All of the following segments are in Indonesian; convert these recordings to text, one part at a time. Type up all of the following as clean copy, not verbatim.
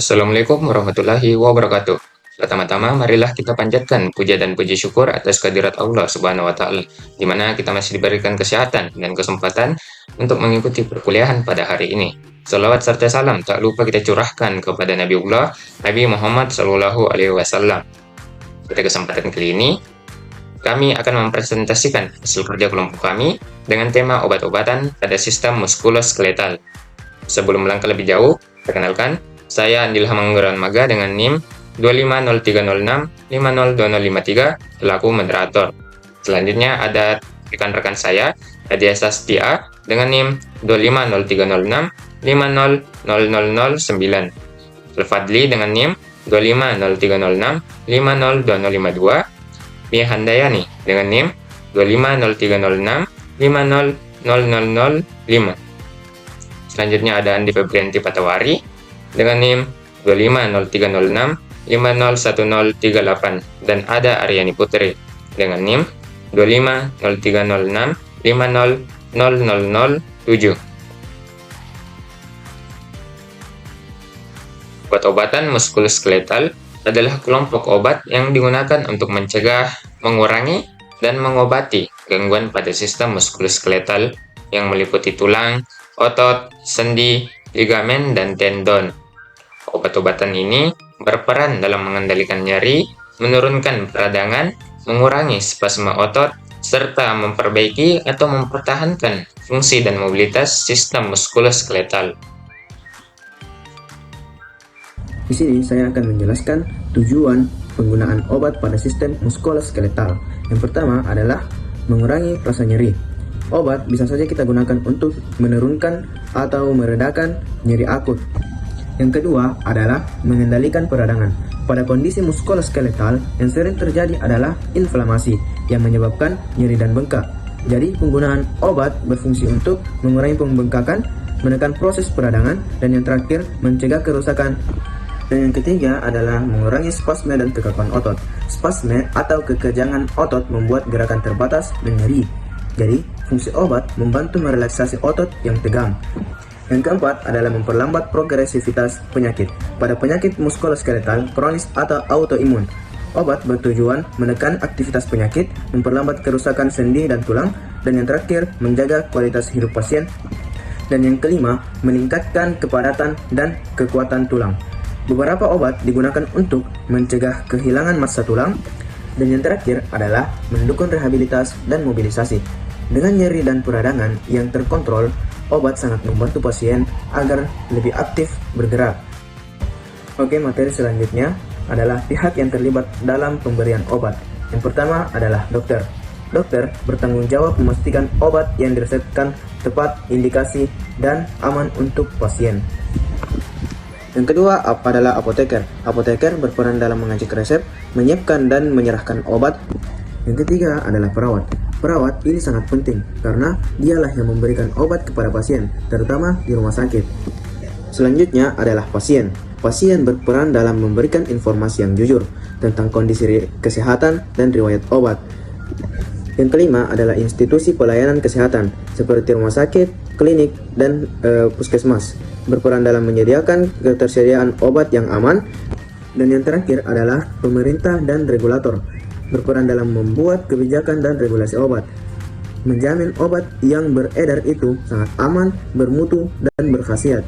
Assalamualaikum warahmatullahi wabarakatuh. Pertama-tama, marilah kita panjatkan puja dan puji syukur atas kehadirat Allah Subhanahu wa Ta'ala, di mana kita masih diberikan kesehatan dan kesempatan untuk mengikuti perkuliahan pada hari ini. Salawat serta salam tak lupa kita curahkan kepada Nabiullah Nabi Muhammad Sallallahu Alaihi Wasallam. Pada kesempatan kali ini, kami akan mempresentasikan hasil kerja kelompok kami dengan tema obat-obatan pada sistem muskuloskeletal. Sebelum melangkah lebih jauh, perkenalkan, saya Andil Hamanggaran Maga dengan NIM 25036502053 selaku moderator. Selanjutnya ada rekan-rekan saya, Nadia Sastia dengan NIM 25030650009, Al-Fadli dengan NIM 25030650252, Mia Handayani dengan NIM 25030650005. Selanjutnya ada Andi Febrianti Patawari dengan NIM 25036501038 dan ada Aryani Putri dengan NIM 25036500007. Obat-obatan muskuloskeletal adalah kelompok obat yang digunakan untuk mencegah, mengurangi, dan mengobati gangguan pada sistem muskuloskeletal yang meliputi tulang, otot, sendi, ligamen, dan tendon. Obat-obatan ini berperan dalam mengendalikan nyeri, menurunkan peradangan, mengurangi spasme otot, serta memperbaiki atau mempertahankan fungsi dan mobilitas sistem muskuloskeletal. Di sini saya akan menjelaskan tujuan penggunaan obat pada sistem muskuloskeletal. Yang pertama adalah mengurangi rasa nyeri. Obat bisa saja kita gunakan untuk menurunkan atau meredakan nyeri akut. Yang kedua adalah mengendalikan peradangan. Pada kondisi muskuloskeletal yang sering terjadi adalah inflamasi yang menyebabkan nyeri dan bengkak. Jadi penggunaan obat berfungsi untuk mengurangi pembengkakan, menekan proses peradangan, dan yang terakhir mencegah kerusakan. Dan yang ketiga adalah mengurangi spasme dan kekakuan otot. Spasme atau kekejangan otot membuat gerakan terbatas dan nyeri. Jadi, fungsi obat membantu merelaksasi otot yang tegang. Yang keempat adalah memperlambat progresivitas penyakit. Pada penyakit muskuloskeletal, kronis atau autoimun, obat bertujuan menekan aktivitas penyakit, memperlambat kerusakan sendi dan tulang, dan yang terakhir menjaga kualitas hidup pasien. Dan yang kelima, meningkatkan kepadatan dan kekuatan tulang. Beberapa obat digunakan untuk mencegah kehilangan massa tulang, dan yang terakhir adalah mendukung rehabilitas dan mobilisasi. Dengan nyeri dan peradangan yang terkontrol, obat sangat membantu pasien agar lebih aktif bergerak. Oke, materi selanjutnya adalah pihak yang terlibat dalam pemberian obat. Yang pertama adalah dokter. Dokter bertanggung jawab memastikan obat yang diresepkan tepat indikasi dan aman untuk pasien. Yang kedua adalah apoteker. Apoteker berperan dalam mengecek resep, menyiapkan dan menyerahkan obat. Yang ketiga adalah perawat. Perawat ini sangat penting karena dialah yang memberikan obat kepada pasien, terutama di rumah sakit. Selanjutnya adalah pasien. Pasien berperan dalam memberikan informasi yang jujur tentang kondisi kesehatan dan riwayat obat. Yang kelima adalah institusi pelayanan kesehatan seperti rumah sakit, klinik, dan puskesmas, berperan dalam menyediakan ketersediaan obat yang aman. Dan yang terakhir adalah pemerintah dan regulator, berperan dalam membuat kebijakan dan regulasi obat, menjamin obat yang beredar itu sangat aman, bermutu, dan berkhasiat.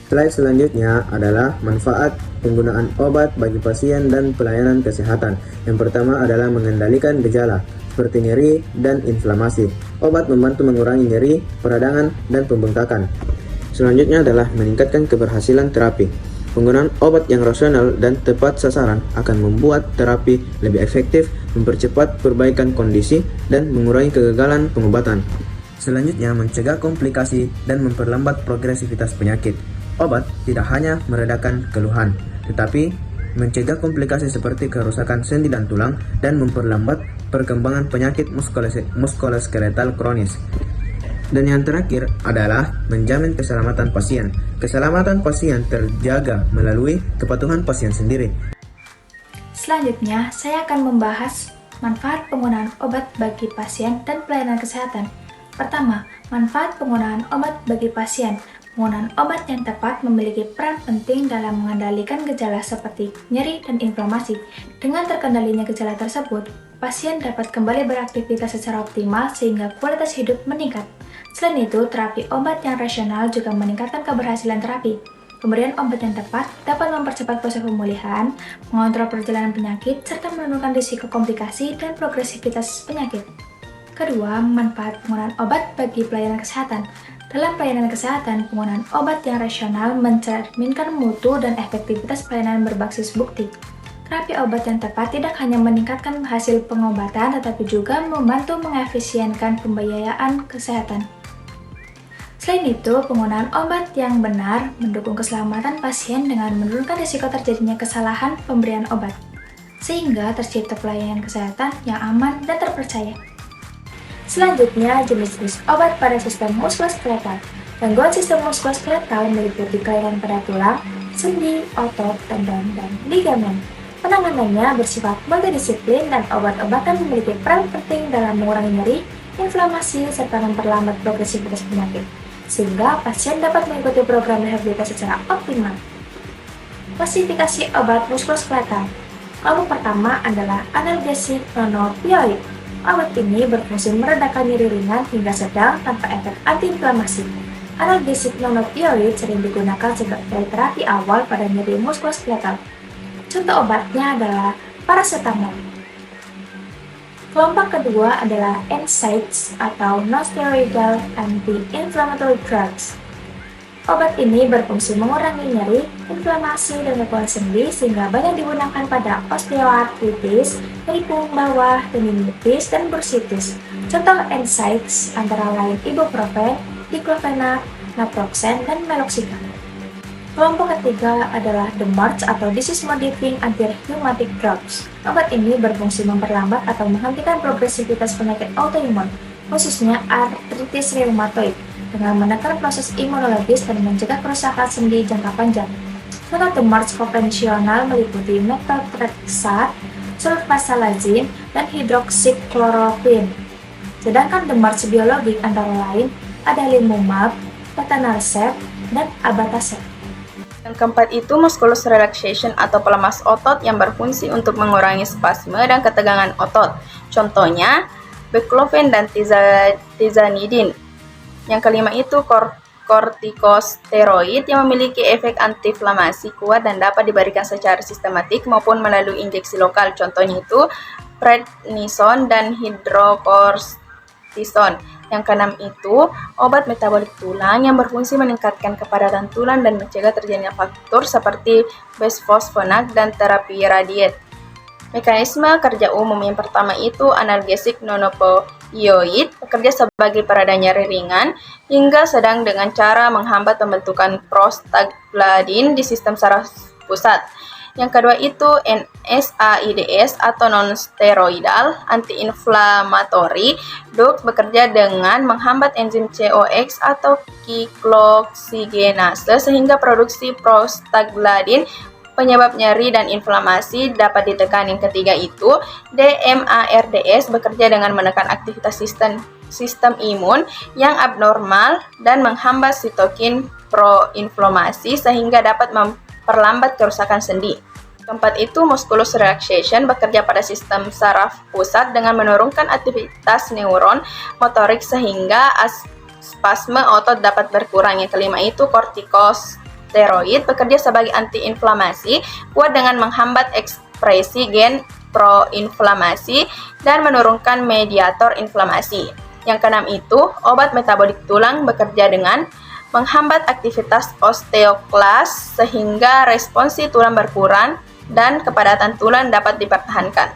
Slide selanjutnya adalah manfaat penggunaan obat bagi pasien dan pelayanan kesehatan. Yang pertama adalah mengendalikan gejala seperti nyeri dan inflamasi. Obat membantu mengurangi nyeri, peradangan, dan pembengkakan. Selanjutnya adalah meningkatkan keberhasilan terapi. Penggunaan obat yang rasional dan tepat sasaran akan membuat terapi lebih efektif, mempercepat perbaikan kondisi, dan mengurangi kegagalan pengobatan. Selanjutnya, mencegah komplikasi dan memperlambat progresivitas penyakit. Obat tidak hanya meredakan keluhan, tetapi mencegah komplikasi seperti kerusakan sendi dan tulang dan memperlambat perkembangan penyakit muskuloskeletal kronis. Dan yang terakhir adalah menjamin keselamatan pasien. Keselamatan pasien terjaga melalui kepatuhan pasien sendiri. Selanjutnya, saya akan membahas manfaat penggunaan obat bagi pasien dan pelayanan kesehatan. Pertama, manfaat penggunaan obat bagi pasien. Penggunaan obat yang tepat memiliki peran penting dalam mengendalikan gejala seperti nyeri dan inflamasi. Dengan terkendalinya gejala tersebut, pasien dapat kembali beraktivitas secara optimal sehingga kualitas hidup meningkat. Selain itu, terapi obat yang rasional juga meningkatkan keberhasilan terapi. Pemberian obat yang tepat dapat mempercepat proses pemulihan, mengontrol perjalanan penyakit, serta menurunkan risiko komplikasi dan progresivitas penyakit. Kedua, manfaat penggunaan obat bagi pelayanan kesehatan. Dalam pelayanan kesehatan, penggunaan obat yang rasional mencerminkan mutu dan efektivitas pelayanan berbasis bukti. Terapi obat yang tepat tidak hanya meningkatkan hasil pengobatan, tetapi juga membantu mengefisienkan pembiayaan kesehatan. Selain itu, penggunaan obat yang benar mendukung keselamatan pasien dengan menurunkan risiko terjadinya kesalahan pemberian obat, sehingga tercipta pelayanan kesehatan yang aman dan terpercaya. Selanjutnya, jenis-jenis obat pada sistem muskuloskeletal. Gangguan sistem muskuloskeletal meliputi kelainan pada tulang, sendi, otot, tendon, dan ligamen. Penanganannya bersifat multidisiplin dan obat-obatan memiliki peran penting dalam mengurangi nyeri, inflamasi, serta memperlambat progresivitas penyakit, sehingga pasien dapat mengikuti program rehabilitasi secara optimal. Klasifikasi obat muskuloskeletal. Kelompok pertama adalah analgesik non-opioid. Obat ini berfungsi meredakan nyeri ringan hingga sedang tanpa efek antiinflamasi. Analgesik non-opioid sering digunakan sebagai terapi awal pada nyeri muskuloskeletal. Contoh obatnya adalah paracetamol. Kelompok kedua adalah NSAIDs atau non-steroidal anti-inflammatory drugs. Obat ini berfungsi mengurangi nyeri, inflamasi, dan gangguan sendi sehingga banyak digunakan pada osteoartritis, nyeri punggung bawah, tendinitis, dan bursitis. Contoh NSAIDs antara lain ibuprofen, diclofenac, naproxen, dan meloxicam. Kelompok ketiga adalah DMARDs atau disease-modifying anti-rheumatic drugs. Obat ini berfungsi memperlambat atau menghentikan progresivitas penyakit autoimun, khususnya artritis reumatoid, dengan menekan proses imunologis dan mencegah kerusakan sendi jangka panjang. Contoh DMARDs konvensional meliputi methotrexate, sulfasalazine, dan hidroksikloroquine. Sedangkan DMARDs biologik antara lain adalimumab, etanercept, dan abatacept. Yang keempat itu musculus relaxation atau pelemas otot yang berfungsi untuk mengurangi spasme dan ketegangan otot. Contohnya, baclofen dan tizanidin. Yang kelima itu kortikosteroid yang memiliki efek antiinflamasi kuat dan dapat diberikan secara sistematik maupun melalui injeksi lokal. Contohnya itu prednison dan hidrocortisone. Yang keenam itu obat metabolik tulang yang berfungsi meningkatkan kepadatan tulang dan mencegah terjadinya faktor seperti bisfosfonat dan terapi radiat. Mekanisme kerja umum yang pertama itu analgesik non-opioid bekerja sebagai pereda nyeri ringan hingga sedang dengan cara menghambat pembentukan prostaglandin di sistem saraf pusat. Yang kedua itu NSAIDs atau non-steroidal anti-inflammatory drugs bekerja dengan menghambat enzim COX atau cyclooxygenase sehingga produksi prostaglandin penyebab nyeri dan inflamasi dapat ditekan. Yang ketiga itu DMARDs bekerja dengan menekan aktivitas sistem imun yang abnormal dan menghambat sitokin proinflamasi sehingga dapat memperlambat kerusakan sendi. Keempat itu musculus relaxation bekerja pada sistem saraf pusat dengan menurunkan aktivitas neuron motorik sehingga spasme otot dapat berkurang. Yang kelima itu kortikosteroid bekerja sebagai antiinflamasi kuat dengan menghambat ekspresi gen proinflamasi dan menurunkan mediator inflamasi. Yang keenam itu obat metabolik tulang bekerja dengan menghambat aktivitas osteoklas sehingga responsi tulang berkurang dan kepadatan tulang dapat dipertahankan.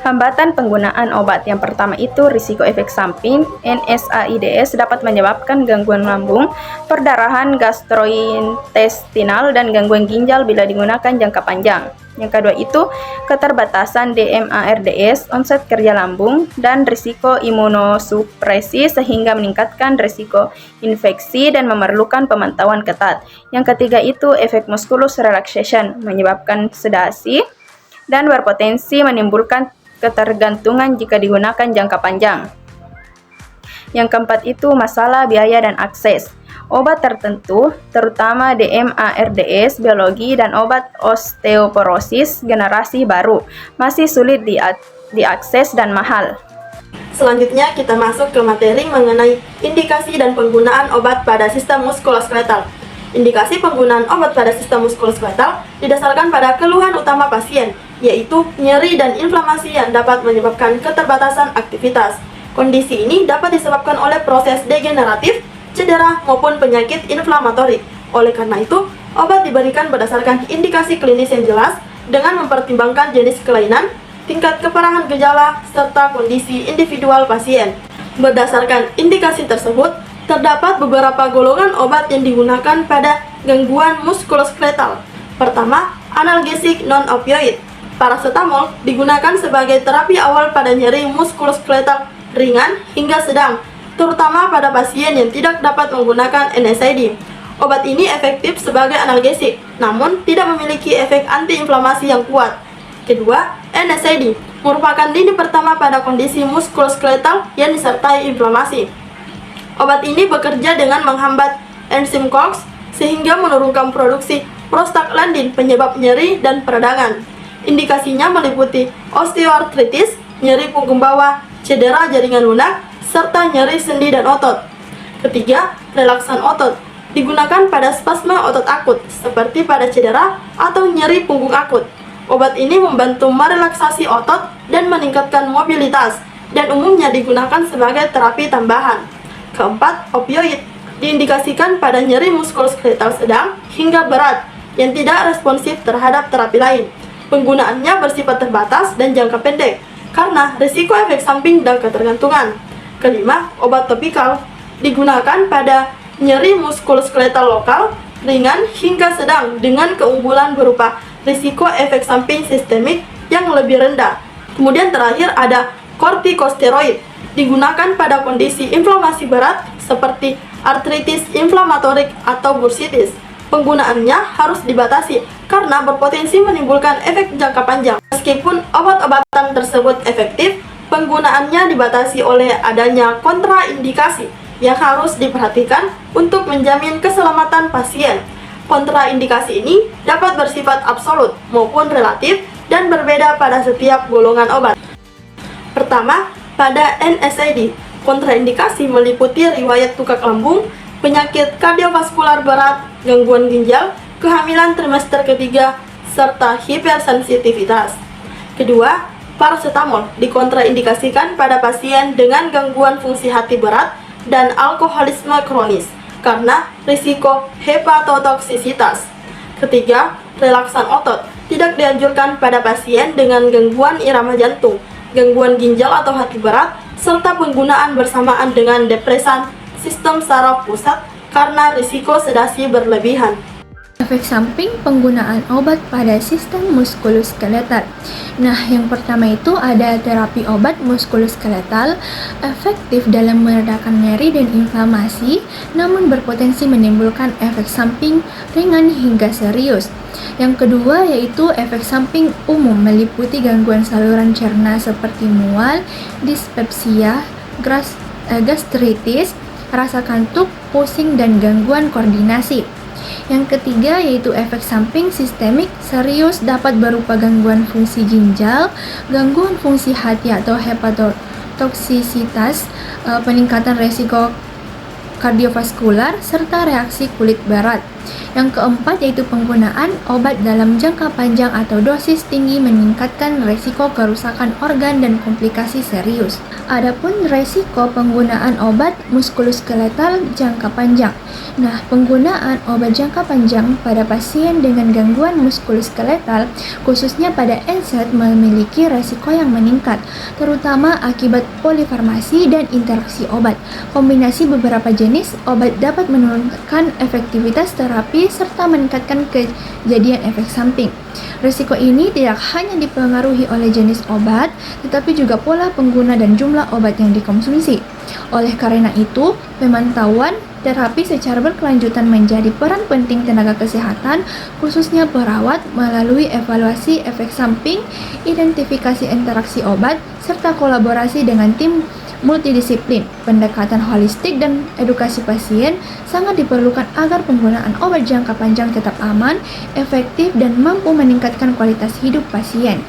Hambatan penggunaan obat yang pertama itu risiko efek samping. NSAIDs dapat menyebabkan gangguan lambung, perdarahan gastrointestinal, dan gangguan ginjal bila digunakan jangka panjang. Yang kedua itu keterbatasan DMARDs, onset kerja lambung, dan risiko imunosupresi sehingga meningkatkan risiko infeksi dan memerlukan pemantauan ketat. Yang ketiga itu efek musculus relaxation, menyebabkan sedasi dan berpotensi menimbulkan ketergantungan jika digunakan jangka panjang. Yang keempat itu masalah biaya dan akses. Obat tertentu, terutama DMARDS, biologi, dan obat osteoporosis generasi baru, masih sulit diakses dan mahal. Selanjutnya kita masuk ke materi mengenai indikasi dan penggunaan obat pada sistem muskuloskeletal. Indikasi penggunaan obat pada sistem muskuloskeletal didasarkan pada keluhan utama pasien, yaitu nyeri dan inflamasi yang dapat menyebabkan keterbatasan aktivitas. Kondisi ini dapat disebabkan oleh proses degeneratif, cedera, maupun penyakit inflamatori. Oleh karena itu, obat diberikan berdasarkan indikasi klinis yang jelas dengan mempertimbangkan jenis kelainan, tingkat keparahan gejala, serta kondisi individual pasien. Berdasarkan indikasi tersebut, terdapat beberapa golongan obat yang digunakan pada gangguan muskuloskeletal. Pertama, analgesik non-opioid. Paracetamol digunakan sebagai terapi awal pada nyeri muskuloskeletal ringan hingga sedang, terutama pada pasien yang tidak dapat menggunakan NSAID. Obat ini efektif sebagai analgesik, namun tidak memiliki efek antiinflamasi yang kuat. Kedua, NSAID merupakan lini pertama pada kondisi muskuloskeletal yang disertai inflamasi. Obat ini bekerja dengan menghambat enzim COX sehingga menurunkan produksi prostaglandin penyebab nyeri dan peradangan. Indikasinya meliputi osteoartritis, nyeri punggung bawah, cedera jaringan lunak, serta nyeri sendi dan otot. Ketiga, relaksan otot digunakan pada spasme otot akut seperti pada cedera atau nyeri punggung akut. Obat ini membantu merelaksasi otot dan meningkatkan mobilitas dan umumnya digunakan sebagai terapi tambahan. Keempat, opioid diindikasikan pada nyeri muskuloskeletal sedang hingga berat yang tidak responsif terhadap terapi lain. Penggunaannya bersifat terbatas dan jangka pendek karena risiko efek samping dan ketergantungan. Kelima, obat topikal digunakan pada nyeri muskuloskeletal lokal, ringan hingga sedang dengan keunggulan berupa risiko efek samping sistemik yang lebih rendah. Kemudian terakhir ada kortikosteroid, digunakan pada kondisi inflamasi berat seperti artritis inflamatorik atau bursitis. Penggunaannya harus dibatasi karena berpotensi menimbulkan efek jangka panjang. Meskipun obat-obatan tersebut efektif, penggunaannya dibatasi oleh adanya kontraindikasi yang harus diperhatikan untuk menjamin keselamatan pasien. Kontraindikasi ini dapat bersifat absolut maupun relatif dan berbeda pada setiap golongan obat. Pertama, pada NSAID, kontraindikasi meliputi riwayat tukak lambung, penyakit kardiovaskular berat, gangguan ginjal, kehamilan trimester ketiga, serta hipersensitivitas. Kedua, paracetamol dikontraindikasikan pada pasien dengan gangguan fungsi hati berat dan alkoholisme kronis karena risiko hepatotoksisitas. Ketiga, relaksan otot tidak dianjurkan pada pasien dengan gangguan irama jantung, gangguan ginjal atau hati berat, serta penggunaan bersamaan dengan depresan sistem saraf pusat karena risiko sedasi berlebihan. Efek samping penggunaan obat pada sistem muskuloskeletal. Nah, yang pertama itu ada terapi obat muskuloskeletal efektif dalam meredakan nyeri dan inflamasi, namun berpotensi menimbulkan efek samping ringan hingga serius. Yang kedua yaitu efek samping umum meliputi gangguan saluran cerna seperti mual, dispepsia, gastritis, rasa kantuk, pusing, dan gangguan koordinasi. Yang ketiga yaitu efek samping sistemik serius dapat berupa gangguan fungsi ginjal, gangguan fungsi hati atau hepatotoksisitas, peningkatan resiko kardiovaskular, serta reaksi kulit berat. Yang keempat yaitu penggunaan obat dalam jangka panjang atau dosis tinggi meningkatkan resiko kerusakan organ dan komplikasi serius. Adapun resiko penggunaan obat muskuloskeletal jangka panjang. Nah, penggunaan obat jangka panjang pada pasien dengan gangguan muskuloskeletal, khususnya pada NSAID, memiliki resiko yang meningkat, terutama akibat polifarmasi dan interaksi obat. Kombinasi beberapa jenis obat dapat menurunkan efektivitas terapi serta meningkatkan kejadian efek samping. Risiko ini tidak hanya dipengaruhi oleh jenis obat, tetapi juga pola pengguna dan jumlah obat yang dikonsumsi. Oleh karena itu, pemantauan terapi secara berkelanjutan menjadi peran penting tenaga kesehatan, khususnya perawat, melalui evaluasi efek samping, identifikasi interaksi obat, serta kolaborasi dengan tim multidisiplin, pendekatan holistik, dan edukasi pasien sangat diperlukan agar penggunaan obat jangka panjang tetap aman, efektif, dan mampu meningkatkan kualitas hidup pasien.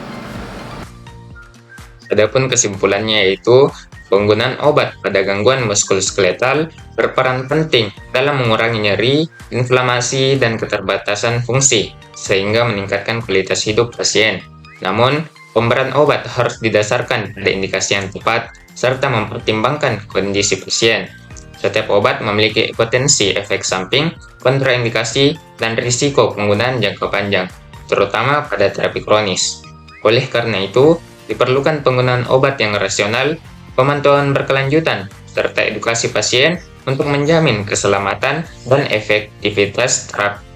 Adapun kesimpulannya yaitu, penggunaan obat pada gangguan muskuloskeletal berperan penting dalam mengurangi nyeri, inflamasi, dan keterbatasan fungsi, sehingga meningkatkan kualitas hidup pasien. Namun, pemberian obat harus didasarkan pada indikasi yang tepat, serta mempertimbangkan kondisi pasien. Setiap obat memiliki potensi efek samping, kontraindikasi, dan risiko penggunaan jangka panjang, terutama pada terapi kronis. Oleh karena itu, diperlukan penggunaan obat yang rasional, pemantauan berkelanjutan, serta edukasi pasien untuk menjamin keselamatan dan efektivitas terapi.